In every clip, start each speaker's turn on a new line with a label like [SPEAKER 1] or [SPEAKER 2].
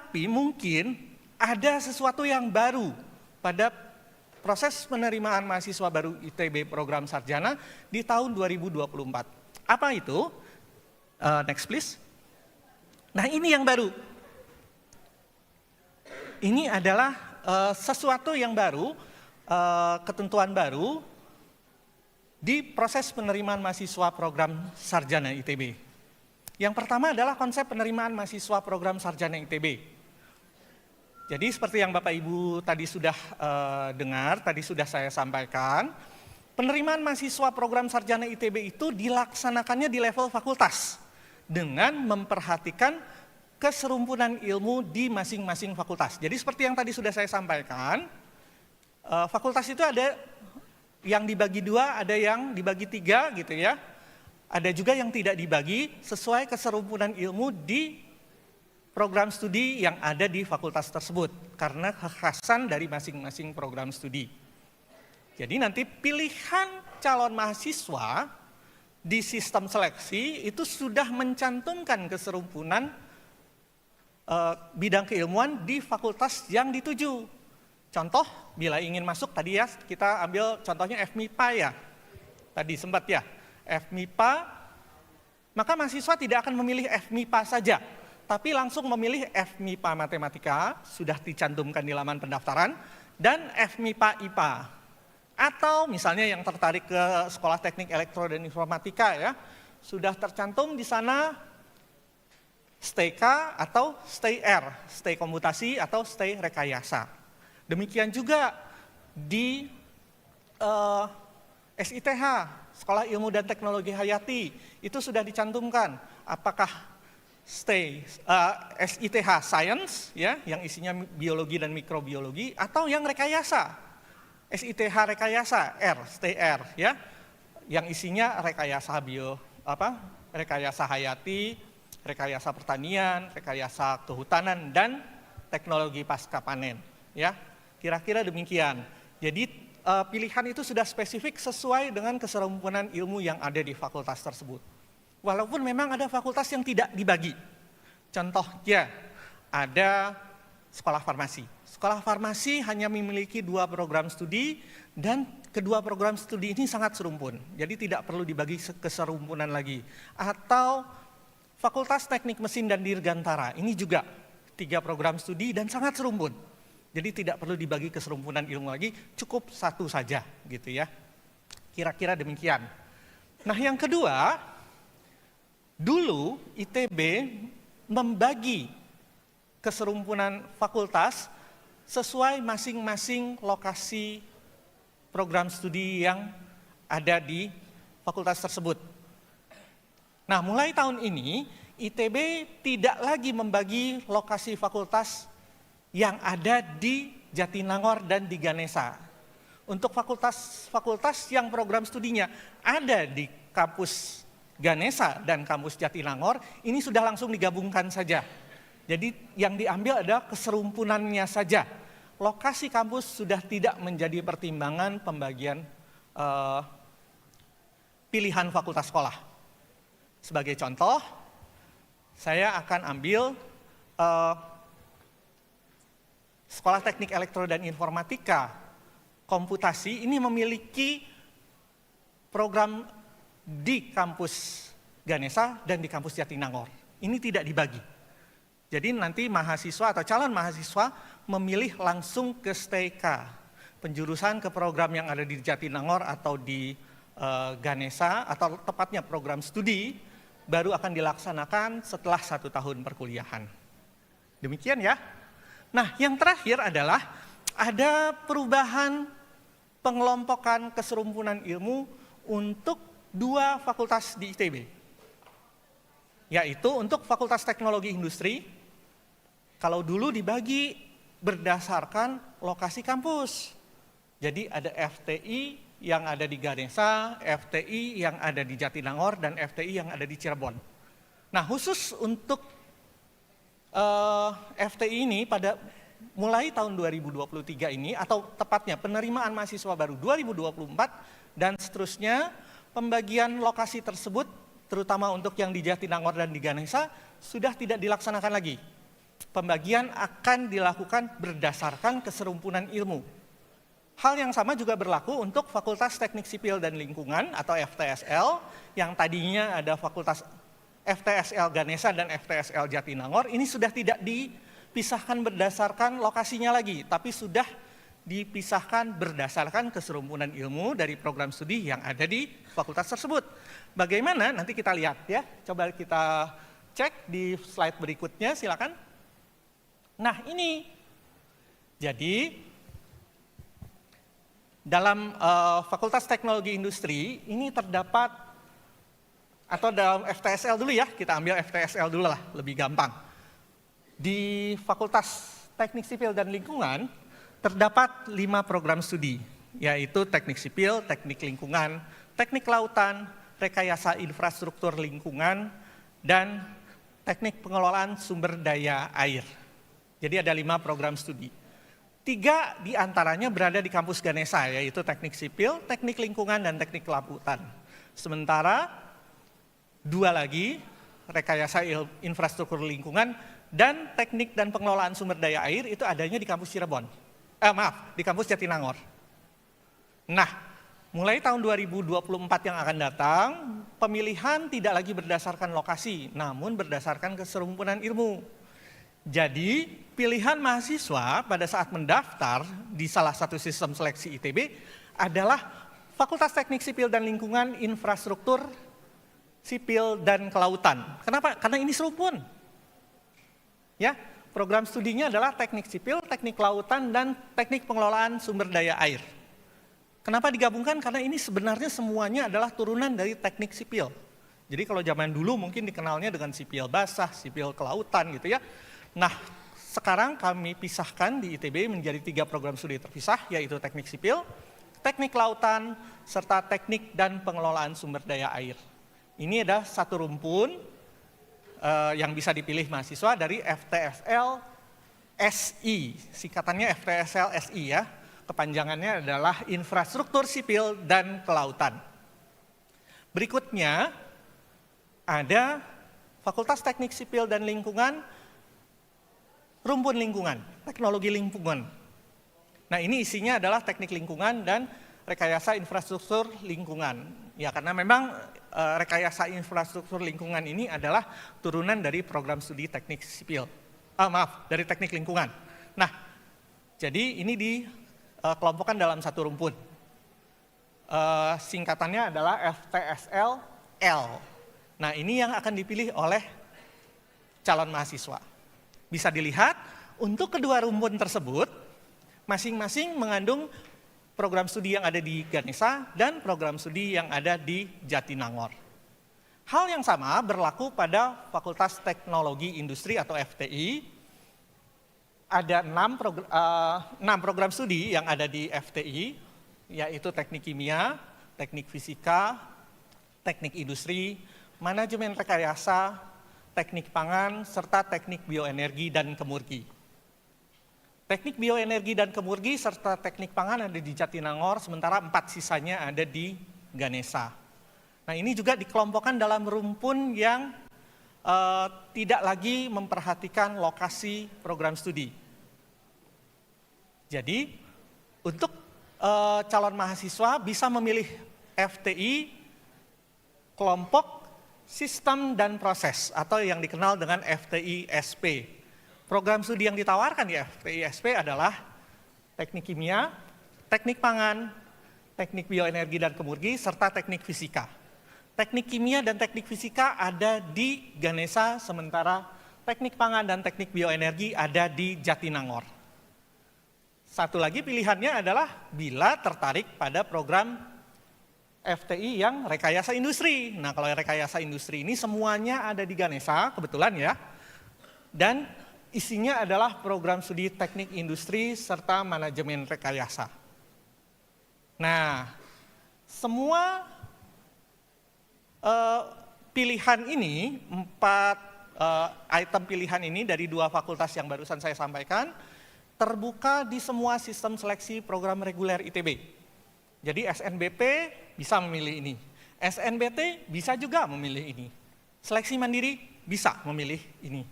[SPEAKER 1] Tapi mungkin ada sesuatu yang baru pada proses penerimaan mahasiswa baru ITB program sarjana di tahun 2024. Apa itu? Next please. Nah, ini yang baru. Ini adalah sesuatu yang baru, ketentuan baru di proses penerimaan mahasiswa program sarjana ITB. Yang pertama adalah konsep penerimaan mahasiswa program sarjana ITB. Jadi seperti yang Bapak Ibu tadi sudah dengar, tadi sudah saya sampaikan, penerimaan mahasiswa program sarjana ITB itu dilaksanakannya di level fakultas dengan memperhatikan keserumpunan ilmu di masing-masing fakultas. Jadi seperti yang tadi sudah saya sampaikan, fakultas itu ada yang dibagi 2, ada yang dibagi 3 gitu ya. Ada juga yang tidak dibagi sesuai keserumpunan ilmu di program studi yang ada di fakultas tersebut karena kekhasan dari masing-masing program studi. Jadi nanti pilihan calon mahasiswa di sistem seleksi itu sudah mencantumkan keserumpunan bidang keilmuan di fakultas yang dituju. Contoh, bila ingin masuk tadi ya, kita ambil contohnya FMIPA ya. Tadi sempat ya, FMIPA, maka mahasiswa tidak akan memilih FMIPA saja, tapi langsung memilih FMIPA Matematika, sudah dicantumkan di laman pendaftaran, dan FMIPA IPA. Atau misalnya yang tertarik ke Sekolah Teknik Elektro dan Informatika ya, sudah tercantum di sana STay K atau STay R, STay Komputasi atau STay Rekayasa. Demikian juga di SITH, Sekolah Ilmu dan Teknologi Hayati, itu sudah dicantumkan apakah SITH Science ya, yang isinya biologi dan mikrobiologi, atau yang rekayasa, SITH Rekayasa R, STay R ya, yang isinya rekayasa rekayasa hayati, rekayasa pertanian, rekayasa kehutanan, dan teknologi pasca panen ya. Kira-kira demikian. Jadi pilihan itu sudah spesifik sesuai dengan keserumpunan ilmu yang ada di fakultas tersebut. Walaupun memang ada fakultas yang tidak dibagi. Contohnya ada sekolah farmasi. Sekolah farmasi hanya memiliki 2 program studi dan kedua program studi ini sangat serumpun. Jadi tidak perlu dibagi keserumpunan lagi. Atau Fakultas Teknik Mesin dan Dirgantara, ini juga 3 program studi dan sangat serumpun. Jadi tidak perlu dibagi keserumpunan ilmu lagi, cukup 1 saja gitu ya. Kira-kira demikian. Nah yang kedua, dulu ITB membagi keserumpunan fakultas sesuai masing-masing lokasi program studi yang ada di fakultas tersebut. Nah mulai tahun ini ITB tidak lagi membagi lokasi fakultas yang ada di Jatinangor dan di Ganesha. Untuk fakultas-fakultas yang program studinya ada di kampus Ganesha dan kampus Jatinangor, ini sudah langsung digabungkan saja. Jadi yang diambil adalah keserumpunannya saja. Lokasi kampus sudah tidak menjadi pertimbangan pembagian pilihan fakultas sekolah. Sebagai contoh, saya akan ambil Sekolah Teknik Elektro dan Informatika Komputasi, ini memiliki program di kampus Ganesha dan di kampus Jatinangor. Ini tidak dibagi. Jadi nanti mahasiswa atau calon mahasiswa memilih langsung ke STay K, penjurusan ke program yang ada di Jatinangor atau di Ganesha, atau tepatnya program studi, baru akan dilaksanakan setelah 1 tahun perkuliahan. Demikian ya. Nah, yang terakhir adalah ada perubahan pengelompokan keserumpunan ilmu untuk 2 fakultas di ITB. Yaitu untuk Fakultas Teknologi Industri, kalau dulu dibagi berdasarkan lokasi kampus. Jadi ada FTI yang ada di Ganesha, FTI yang ada di Jatinangor, dan FTI yang ada di Cirebon. Nah, khusus untuk FTI ini pada mulai tahun 2023 ini, atau tepatnya penerimaan mahasiswa baru 2024 dan seterusnya, pembagian lokasi tersebut terutama untuk yang di Jatinangor dan di Ganesha sudah tidak dilaksanakan lagi. Pembagian akan dilakukan berdasarkan keserumpunan ilmu. Hal yang sama juga berlaku untuk Fakultas Teknik Sipil dan Lingkungan atau FTSL, yang tadinya ada Fakultas FTSL Ganesha dan FTSL Jatinangor, ini sudah tidak dipisahkan berdasarkan lokasinya lagi, tapi sudah dipisahkan berdasarkan keserumpunan ilmu dari program studi yang ada di fakultas tersebut. Bagaimana? Nanti kita lihat ya. Coba kita cek di slide berikutnya, silakan. Nah, ini. Jadi dalam Fakultas Teknologi Industri ini terdapat, atau dalam FTSL dulu ya, kita ambil FTSL dulu lah, lebih gampang. Di Fakultas Teknik Sipil dan Lingkungan terdapat 5 program studi, yaitu teknik sipil, teknik lingkungan, teknik lautan, rekayasa infrastruktur lingkungan, dan teknik pengelolaan sumber daya air. Jadi ada 5 program studi. 3 diantaranya berada di kampus Ganesha, yaitu teknik sipil, teknik lingkungan, dan teknik lautan. Sementara 2 lagi, rekayasa infrastruktur lingkungan, dan teknik dan pengelolaan sumber daya air itu adanya di kampus Cirebon. Di kampus Jatinangor. Nah, mulai tahun 2024 yang akan datang, pemilihan tidak lagi berdasarkan lokasi, namun berdasarkan keserumpunan ilmu. Jadi, pilihan mahasiswa pada saat mendaftar di salah satu sistem seleksi ITB adalah Fakultas Teknik Sipil dan Lingkungan, Infrastruktur, Sipil, dan Kelautan. Kenapa? Karena ini serumpun. Ya. Program studinya adalah teknik sipil, teknik lautan, dan teknik pengelolaan sumber daya air. Kenapa digabungkan? Karena ini sebenarnya semuanya adalah turunan dari teknik sipil. Jadi kalau zaman dulu mungkin dikenalnya dengan sipil basah, sipil kelautan gitu ya. Nah, sekarang kami pisahkan di ITB menjadi 3 program studi terpisah, yaitu teknik sipil, teknik lautan, serta teknik dan pengelolaan sumber daya air. Ini adalah satu rumpun yang bisa dipilih mahasiswa dari FTSL SI, singkatannya FTSL SI ya, kepanjangannya adalah Infrastruktur Sipil dan Kelautan. Berikutnya ada Fakultas Teknik Sipil dan Lingkungan, rumpun lingkungan, teknologi lingkungan. Nah, ini isinya adalah teknik lingkungan dan rekayasa infrastruktur lingkungan. Ya, karena memang rekayasa infrastruktur lingkungan ini adalah turunan dari program studi teknik sipil. Dari teknik lingkungan. Nah, jadi ini dikelompokkan dalam satu rumpun. Singkatannya adalah FTSL L. Nah, ini yang akan dipilih oleh calon mahasiswa. Bisa dilihat, untuk kedua rumpun tersebut, masing-masing mengandung program studi yang ada di Ganesha dan program studi yang ada di Jatinangor. Hal yang sama berlaku pada Fakultas Teknologi Industri atau FTI. Ada 6 program studi yang ada di FTI, yaitu teknik kimia, teknik fisika, teknik industri, manajemen rekayasa, teknik pangan, serta teknik bioenergi dan kemurgi. Teknik bioenergi dan kemurgi serta teknik pangan ada di Jatinangor, sementara 4 sisanya ada di Ganesha. Nah, ini juga dikelompokkan dalam rumpun yang tidak lagi memperhatikan lokasi program studi. Jadi, untuk calon mahasiswa bisa memilih FTI kelompok sistem dan proses atau yang dikenal dengan FTI SP. Program studi yang ditawarkan di FTI SP adalah teknik kimia, teknik pangan, teknik bioenergi dan kemurgi, serta teknik fisika. Teknik kimia dan teknik fisika ada di Ganesha, sementara teknik pangan dan teknik bioenergi ada di Jatinangor. Satu lagi pilihannya adalah bila tertarik pada program FTI yang rekayasa industri. Nah, kalau rekayasa industri ini semuanya ada di Ganesha, kebetulan ya. Dan isinya adalah program studi teknik industri serta manajemen rekayasa. Nah, semua pilihan ini, 4 item pilihan ini dari 2 fakultas yang barusan saya sampaikan, terbuka di semua sistem seleksi program reguler ITB. Jadi SNBP bisa memilih ini, SNBT bisa juga memilih ini, seleksi mandiri bisa memilih ini.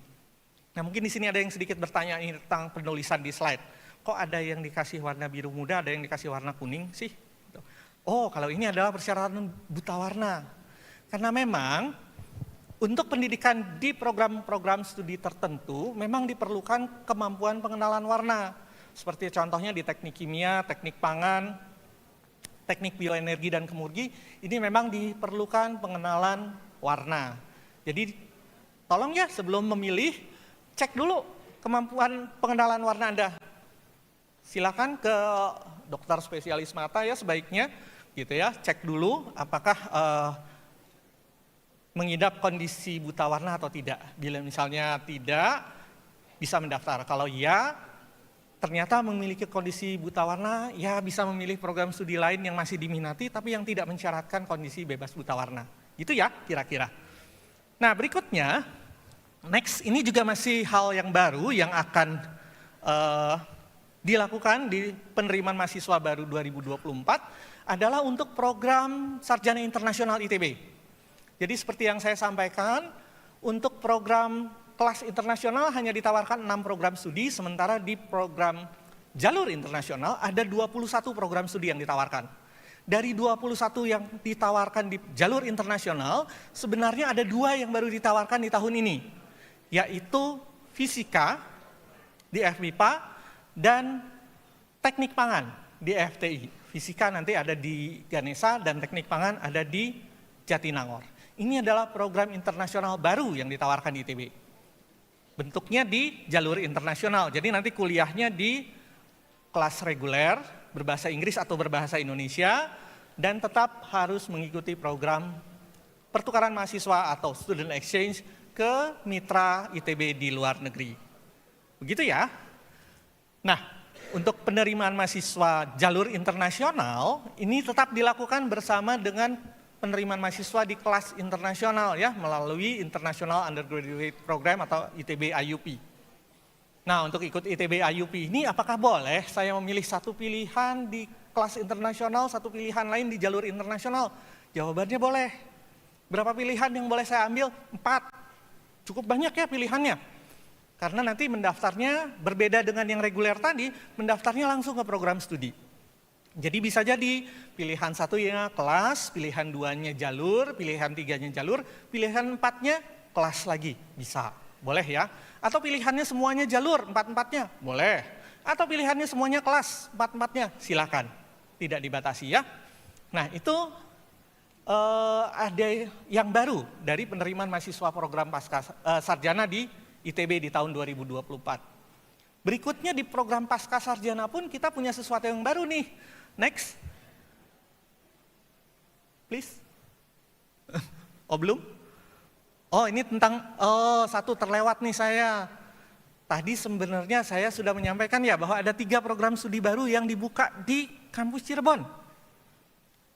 [SPEAKER 1] Nah, mungkin di sini ada yang sedikit bertanya ini tentang penulisan di slide. Kok ada yang dikasih warna biru muda, ada yang dikasih warna kuning sih? Oh, kalau ini adalah persyaratan buta warna. Karena memang untuk pendidikan di program-program studi tertentu memang diperlukan kemampuan pengenalan warna. Seperti contohnya di teknik kimia, teknik pangan, teknik bioenergi dan kemurgi, ini memang diperlukan pengenalan warna. Jadi tolong ya sebelum memilih, cek dulu kemampuan pengenalan warna Anda. Silakan ke dokter spesialis mata ya sebaiknya, gitu ya, cek dulu apakah mengidap kondisi buta warna atau tidak. Bila misalnya tidak, bisa mendaftar. Kalau iya, ternyata memiliki kondisi buta warna, ya bisa memilih program studi lain yang masih diminati, tapi yang tidak mensyaratkan kondisi bebas buta warna. Gitu ya, kira-kira. Nah, berikutnya, next, ini juga masih hal yang baru yang akan dilakukan di penerimaan mahasiswa baru 2024 adalah untuk program Sarjana Internasional ITB. Jadi seperti yang saya sampaikan, untuk program kelas internasional hanya ditawarkan 6 program studi, sementara di program jalur internasional ada 21 program studi yang ditawarkan. Dari 21 yang ditawarkan di jalur internasional, sebenarnya ada 2 yang baru ditawarkan di tahun ini, yaitu fisika di FMIPA dan teknik pangan di FTI. Fisika nanti ada di Ganesha dan teknik pangan ada di Jatinangor. Ini adalah program internasional baru yang ditawarkan di ITB. Bentuknya di jalur internasional, jadi nanti kuliahnya di kelas reguler, berbahasa Inggris atau berbahasa Indonesia, dan tetap harus mengikuti program pertukaran mahasiswa atau student exchange ke mitra ITB di luar negeri. Begitu ya. Nah, untuk penerimaan mahasiswa jalur internasional, ini tetap dilakukan bersama dengan penerimaan mahasiswa di kelas internasional ya, melalui International Undergraduate Program atau ITB IUP. Nah, untuk ikut ITB IUP ini apakah boleh saya memilih satu pilihan di kelas internasional, satu pilihan lain di jalur internasional? Jawabannya boleh. Berapa pilihan yang boleh saya ambil? 4. Cukup banyak ya pilihannya. Karena nanti mendaftarnya berbeda dengan yang reguler tadi, mendaftarnya langsung ke program studi. Jadi bisa jadi pilihan 1-nya kelas, pilihan 2-nya jalur, pilihan 3-nya jalur, pilihan 4-nya kelas lagi, bisa. Boleh ya. Atau pilihannya semuanya jalur, 4-4-nya, boleh. Atau pilihannya semuanya kelas, 4-4-nya, silakan. Tidak dibatasi ya. Nah itu ada yang baru dari penerimaan mahasiswa program pasca sarjana di ITB di tahun 2024. Berikutnya di program pasca sarjana pun kita punya sesuatu yang baru nih. Next. Please. Oh belum? Oh ini tentang, satu terlewat nih saya. Tadi sebenarnya saya sudah menyampaikan ya bahwa ada 3 program studi baru yang dibuka di kampus Cirebon.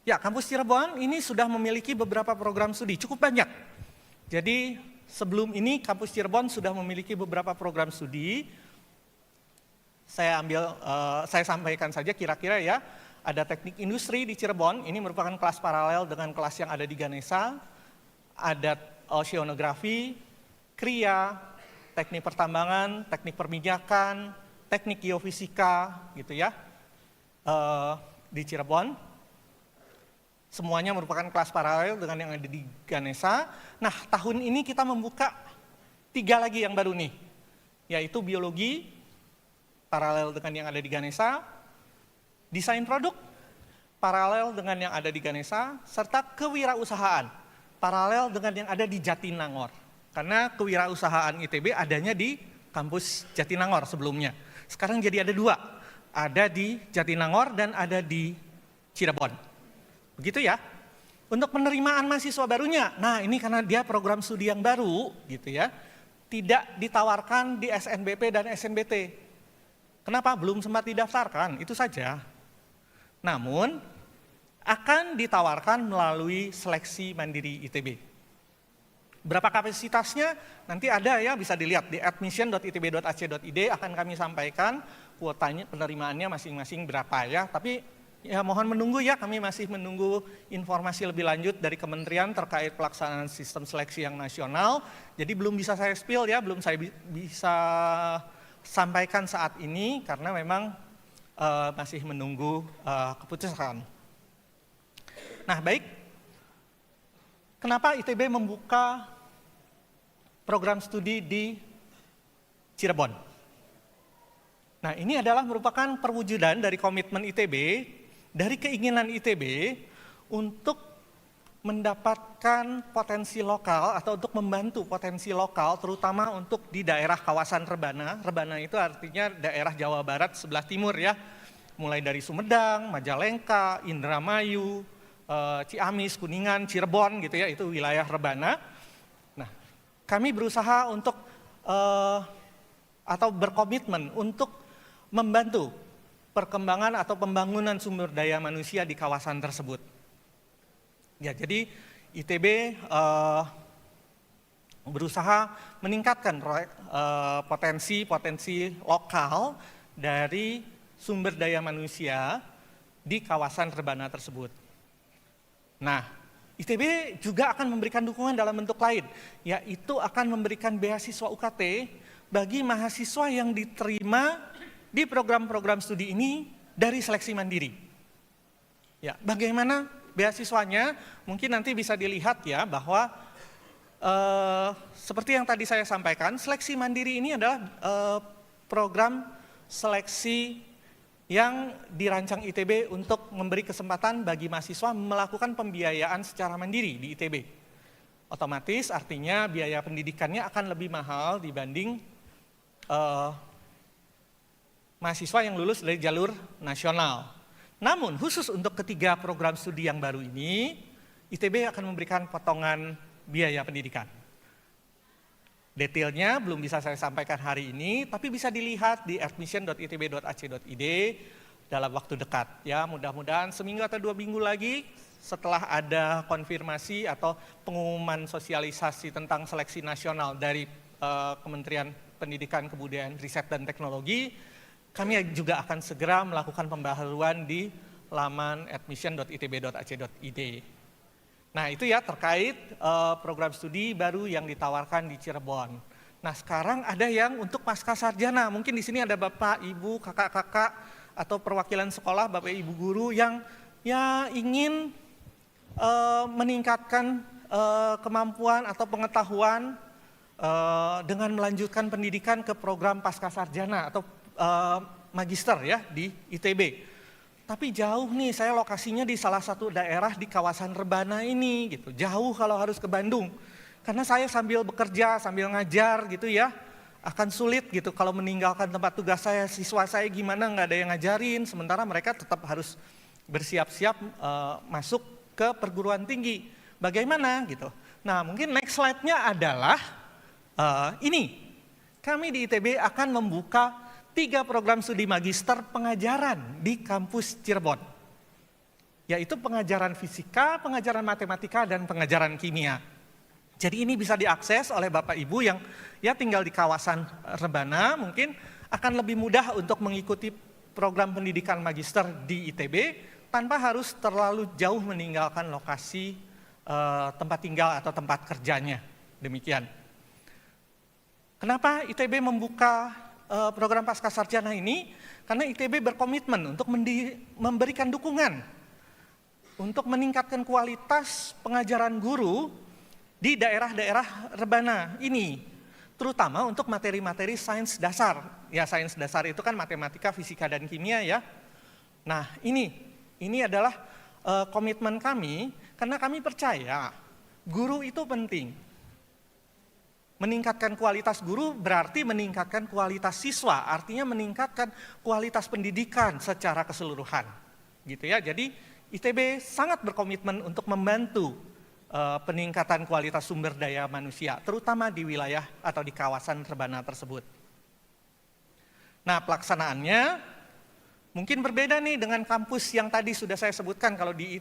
[SPEAKER 1] Ya, kampus Cirebon ini sudah memiliki beberapa program studi, cukup banyak. Jadi sebelum ini kampus Cirebon sudah memiliki beberapa program studi. Saya sampaikan saja kira-kira ya. Ada teknik industri di Cirebon, ini merupakan kelas paralel dengan kelas yang ada di Ganesha. Ada oceanografi, kria, teknik pertambangan, teknik perminyakan, teknik geofisika, gitu ya, di Cirebon. Semuanya merupakan kelas paralel dengan yang ada di Ganesha. Nah, tahun ini kita membuka 3 lagi yang baru nih, yaitu biologi, paralel dengan yang ada di Ganesha, desain produk, paralel dengan yang ada di Ganesha, serta kewirausahaan, paralel dengan yang ada di Jatinangor. Karena kewirausahaan ITB adanya di kampus Jatinangor sebelumnya. Sekarang jadi ada 2, ada di Jatinangor dan ada di Cirebon. Begitu ya. Untuk penerimaan mahasiswa barunya, nah ini karena dia program studi yang baru gitu ya, tidak ditawarkan di SNBP dan SNBT. Kenapa? Belum sempat didaftarkan, itu saja. Namun akan ditawarkan melalui seleksi mandiri ITB. Berapa kapasitasnya? Nanti ada ya, bisa dilihat di admission.itb.ac.id akan kami sampaikan kuotanya, penerimaannya masing-masing berapa ya. Tapi Ya, mohon menunggu ya, kami masih menunggu informasi lebih lanjut dari kementerian terkait pelaksanaan sistem seleksi yang nasional. Jadi belum bisa saya spill ya, belum saya bisa sampaikan saat ini karena memang masih menunggu keputusan. Nah, baik. Kenapa ITB membuka program studi di Cirebon? Nah, ini adalah merupakan perwujudan dari komitmen ITB, dari keinginan ITB untuk mendapatkan potensi lokal atau untuk membantu potensi lokal, terutama untuk di daerah kawasan rebana. Rebana itu artinya daerah Jawa Barat sebelah timur ya, mulai dari Sumedang, Majalengka, Indramayu, Ciamis, Kuningan, Cirebon gitu ya, itu wilayah rebana. Nah, kami berusaha untuk atau berkomitmen untuk membantu perkembangan atau pembangunan sumber daya manusia di kawasan tersebut. Ya, jadi ITB berusaha meningkatkan potensi lokal dari sumber daya manusia di kawasan rebana tersebut. Nah, ITB juga akan memberikan dukungan dalam bentuk lain, yaitu akan memberikan beasiswa UKT bagi mahasiswa yang diterima di program-program studi ini dari seleksi mandiri. Ya, bagaimana beasiswanya? Mungkin nanti bisa dilihat ya bahwa seperti yang tadi saya sampaikan, seleksi mandiri ini adalah program seleksi yang dirancang ITB untuk memberi kesempatan bagi mahasiswa melakukan pembiayaan secara mandiri di ITB. Otomatis artinya biaya pendidikannya akan lebih mahal dibanding mahasiswa yang lulus dari jalur nasional. Namun khusus untuk ketiga program studi yang baru ini, ITB akan memberikan potongan biaya pendidikan. Detailnya belum bisa saya sampaikan hari ini, tapi bisa dilihat di admission.itb.ac.id dalam waktu dekat. Ya, mudah-mudahan seminggu atau 2 minggu lagi setelah ada konfirmasi atau pengumuman sosialisasi tentang seleksi nasional dari Kementerian Pendidikan, Kebudayaan, Riset, dan Teknologi, kami juga akan segera melakukan pembaharuan di laman admission.itb.ac.id. Nah, itu ya terkait program studi baru yang ditawarkan di Cirebon. Nah, sekarang ada yang untuk pasca sarjana. Mungkin di sini ada Bapak, Ibu, kakak-kakak atau perwakilan sekolah, Bapak Ibu guru yang ingin meningkatkan kemampuan atau pengetahuan dengan melanjutkan pendidikan ke program pasca sarjana atau magister ya di ITB. Tapi jauh nih, saya lokasinya di salah satu daerah di kawasan rebana ini gitu. Jauh kalau harus ke Bandung. Karena saya sambil bekerja, sambil ngajar gitu ya, akan sulit gitu kalau meninggalkan tempat tugas saya, siswa saya gimana nggak ada yang ngajarin, sementara mereka tetap harus bersiap-siap masuk ke perguruan tinggi. Bagaimana gitu. Nah, mungkin next slide-nya adalah ini. Kami di ITB akan membuka 3 program studi magister pengajaran di kampus Cirebon, yaitu pengajaran fisika, pengajaran matematika, dan pengajaran kimia. Jadi ini bisa diakses oleh Bapak Ibu yang ya tinggal di kawasan rebana, mungkin akan lebih mudah untuk mengikuti program pendidikan magister di ITB tanpa harus terlalu jauh meninggalkan lokasi tempat tinggal atau tempat kerjanya. Demikian. Kenapa ITB membuka program pasca sarjana ini? Karena ITB berkomitmen untuk memberikan dukungan untuk meningkatkan kualitas pengajaran guru di daerah-daerah rebana ini, terutama untuk materi-materi sains dasar. Ya, sains dasar itu kan matematika, fisika, dan kimia ya. Nah, ini adalah komitmen kami karena kami percaya guru itu penting. Meningkatkan kualitas guru berarti meningkatkan kualitas siswa, artinya meningkatkan kualitas pendidikan secara keseluruhan. Gitu ya. Jadi ITB sangat berkomitmen untuk membantu peningkatan kualitas sumber daya manusia, terutama di wilayah atau di kawasan rebana tersebut. Nah, pelaksanaannya mungkin berbeda nih dengan kampus yang tadi sudah saya sebutkan. Kalau di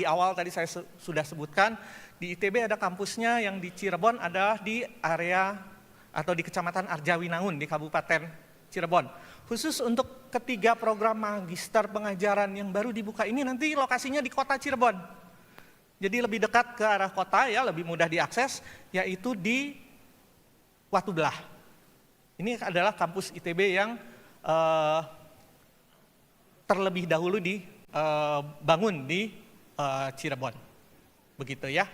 [SPEAKER 1] awal tadi saya sudah sebutkan, di ITB ada kampusnya yang di Cirebon adalah di area atau di Kecamatan Arjawinangun di Kabupaten Cirebon. Khusus untuk ketiga program magister pengajaran yang baru dibuka ini nanti lokasinya di kota Cirebon. Jadi lebih dekat ke arah kota ya, lebih mudah diakses, yaitu di Watu Belah. Ini adalah kampus ITB yang terlebih dahulu dibangun di Cirebon. Begitu ya.